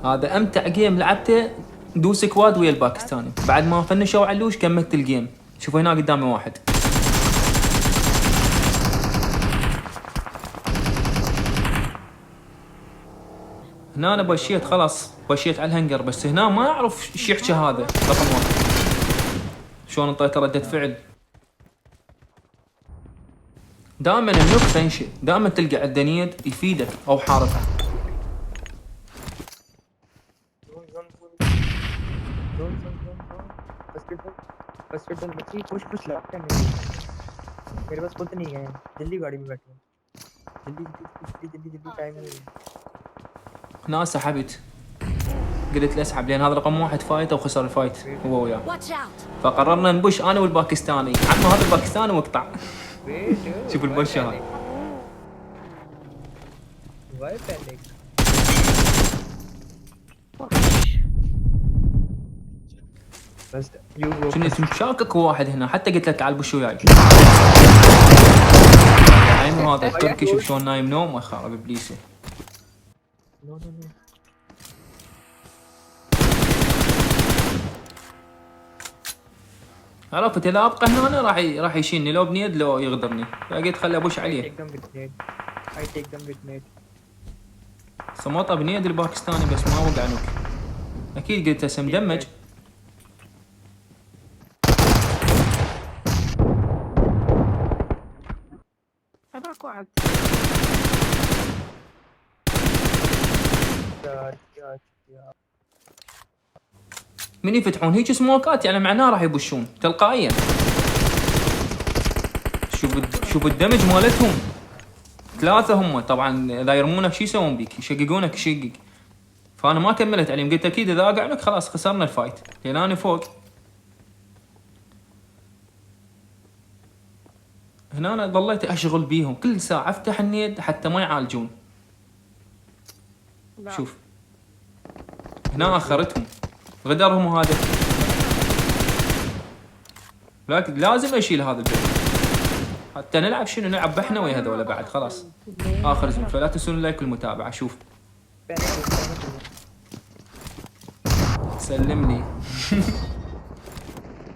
هذا امتع جيم لعبته. دوس كواد ويا الباكستاني، بعد ما فنشوا علوش كملت الجيم. شوفوا هنا قدامي واحد. هنا انا بشيت خلاص، بشيت على الهنجر، بس هنا ما اعرف ايش يحكي هذا رقم واحد. شلون انطيته ردة فعل. دائما النوك تنشئ، دائما تلقى عنده نيد يفيدك او حاربه. मेरे पास खुद नहीं है, जल्दी गाड़ी में बैठो, जल्दी जल्दी जल्दी जल्दी टाइम नहीं है। هنا سحبت، قلت له اسحب لان هذا رقم واحد فايته وخسر الفايت هو وياه. فقررنا نبش انا والباكستاني. عمو هذا الباكستاني واقطع. شوف البشه هاي. Why panic? بس كنت مشاكك واحد هنا، حتى قلت له تعال بش وياي. عمو هذا التركي شوف شلون نايم نوم وخرب ابليسه. No no no. عرفت اذا ابقى هنا راح يشيلني لو بنيد لو يغدرني، فقلت خلي ابوش عليه. I take them with net. صموطه بنيد الباكستاني بس ما وقع نوك. اكيد قلت هسه مدمج. هذاك واحد. من يفتحون هيك سموكات يعني معناه راح يبشون تلقائيا. شوف الدمج مالتهم. ثلاثة هم طبعا اذا يرمونك شو يسوون بيك؟ يشققونك يشقق. فانا ما كملت عليهم، قلت اكيد اذا اقع لك خلاص خسرنا الفايت لان انا فوق. هنا انا ظليت اشغل بيهم كل ساعة افتح النيد حتى ما يعالجون. شوف هنا اخرتهم غدرهم هذا. لكن لازم اشيل هذا البيت حتى نلعب شنو، نلعب احنا ويا هذول بعد خلاص اخر زون. فلا تنسون اللايك والمتابعة. شوف سلم لي.